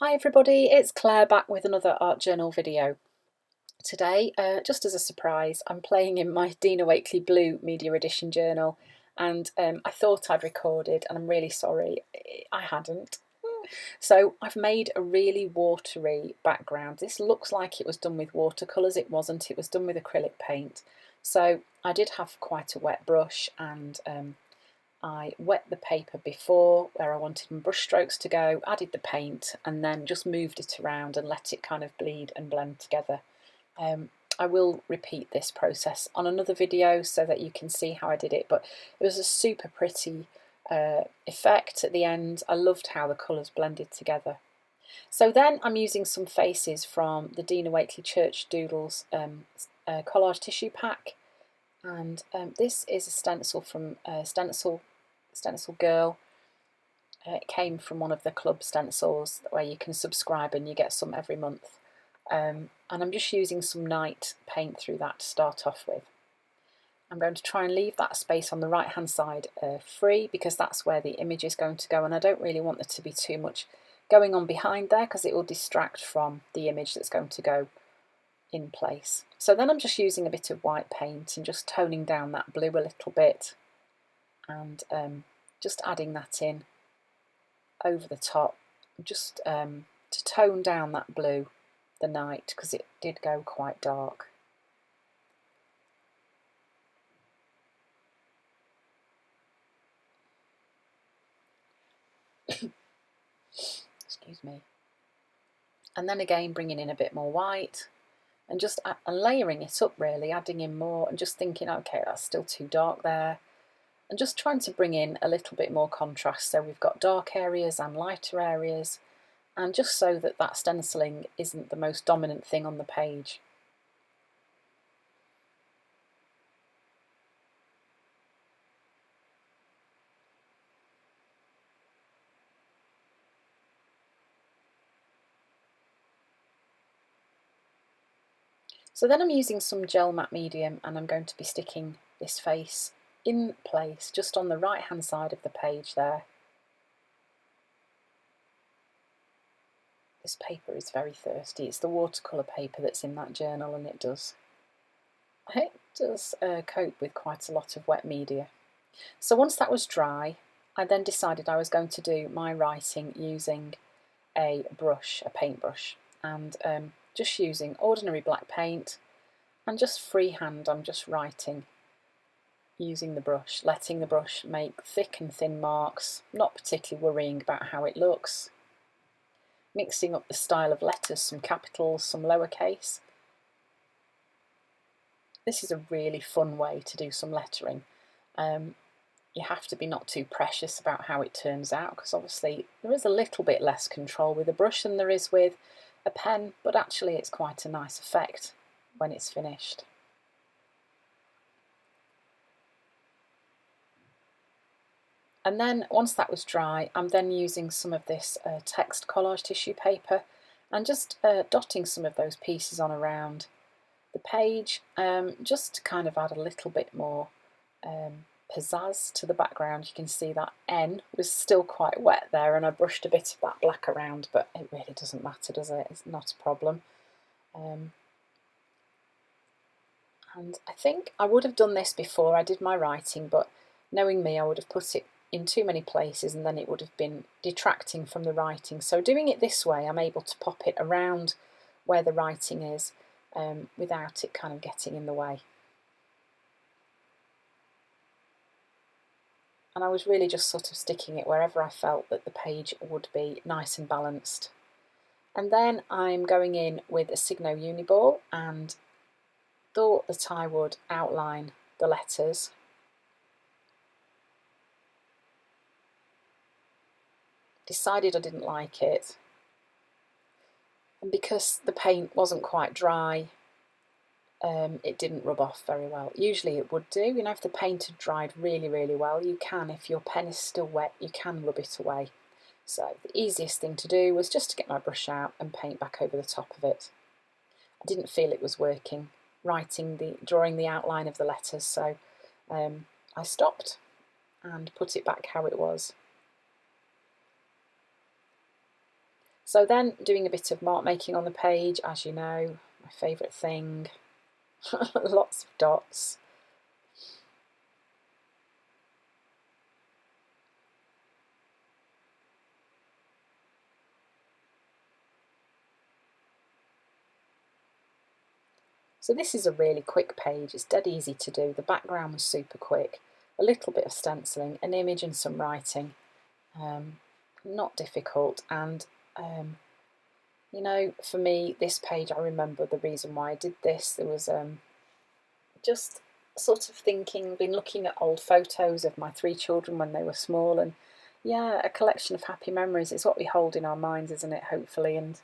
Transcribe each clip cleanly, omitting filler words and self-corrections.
Hi everybody, it's Claire back with another art journal video. Today, just as a surprise, I'm playing in my Dina Wakley Blue Media Edition journal, and I thought I'd recorded, and I'm really sorry I hadn't. So I've made a really watery background. This looks like it was done with watercolours. It wasn't, it was done with acrylic paint. So I did have quite a wet brush, and I wet the paper before where I wanted my brush strokes to go, added the paint, and then just moved it around and let it kind of bleed and blend together. I will repeat this process on another video so that you can see how I did it, but it was a super pretty effect at the end. I loved how the colours blended together. So then I'm using some faces from the Dina Wakley Church Doodles collage tissue pack, and this is a stencil from Stencil Girl. It came from one of the club stencils where you can subscribe and you get some every month. And I'm just using some night paint through that to start off with. I'm going to try and leave that space on the right hand side free, because that's where the image is going to go, and I don't really want there to be too much going on behind there because it will distract from the image that's going to go in place. So then I'm just using a bit of white paint and just toning down that blue a little bit, and just adding that in over the top, just to tone down that blue, the night, because it did go quite dark. Excuse me. And then again bringing in a bit more white and just layering it up, really adding in more and just thinking, okay, that's still too dark there, and just trying to bring in a little bit more contrast, so we've got dark areas and lighter areas, and just so that that stenciling isn't the most dominant thing on the page. So then I'm using some gel matte medium, and I'm going to be sticking this face in place just on the right hand side of the page there. This paper is very thirsty. It's the watercolour paper that's in that journal, and it does cope with quite a lot of wet media. So once that was dry, I then decided I was going to do my writing using a brush, a paintbrush, and just using ordinary black paint, and just freehand I'm just writing using the brush, letting the brush make thick and thin marks, not particularly worrying about how it looks, mixing up the style of letters, some capitals, some lowercase. This is a really fun way to do some lettering. You have to be not too precious about how it turns out, because obviously there is a little bit less control with a brush than there is with a pen, but actually it's quite a nice effect when it's finished. And then once that was dry, I'm then using some of this text collage tissue paper and just dotting some of those pieces on around the page, just to kind of add a little bit more pizzazz to the background. You can see that N was still quite wet there, and I brushed a bit of that black around, but it really doesn't matter, does it? It's not a problem. And I think I would have done this before I did my writing, but knowing me, I would have put it in too many places and then it would have been detracting from the writing. So doing it this way, I'm able to pop it around where the writing is without it kind of getting in the way. And I was really just sort of sticking it wherever I felt that the page would be nice and balanced. And then I'm going in with a Signo Uniball and thought that I would outline the letters. Decided I didn't like it, and because the paint wasn't quite dry, it didn't rub off very well. Usually it would do, you know, if the paint had dried really, really well, you can, if your pen is still wet, you can rub it away. So the easiest thing to do was just to get my brush out and paint back over the top of it. I didn't feel it was working, drawing the outline of the letters, so I stopped and put it back how it was. So then doing a bit of mark making on the page, as you know, my favourite thing. Lots of dots. So this is a really quick page, it's dead easy to do. The background was super quick, a little bit of stenciling, an image and some writing. Not difficult, and you know, for me, this page, I remember the reason why I did this. There was just sort of thinking, been looking at old photos of my 3 children when they were small, and yeah, a collection of happy memories. It's what we hold in our minds, isn't it, hopefully, and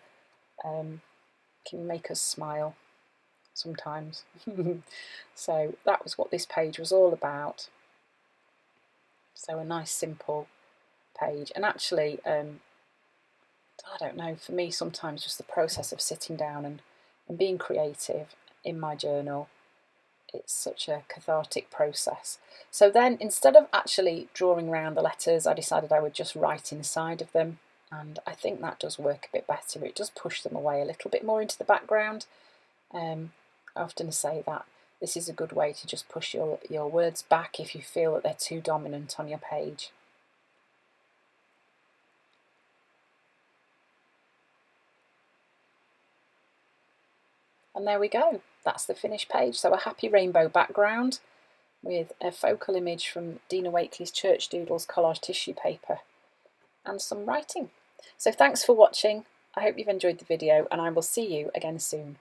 can make us smile sometimes. So that was what this page was all about. So a nice simple page, and actually I don't know, for me sometimes just the process of sitting down and being creative in my journal, it's such a cathartic process. So then instead of actually drawing around the letters, I decided I would just write inside of them, and I think that does work a bit better. It does push them away a little bit more into the background. I often say that this is a good way to just push your words back if you feel that they're too dominant on your page. And there we go, that's the finished page. So a happy rainbow background with a focal image from Dina Wakley's Church Doodles collage tissue paper and some writing. So thanks for watching. I hope you've enjoyed the video, and I will see you again soon.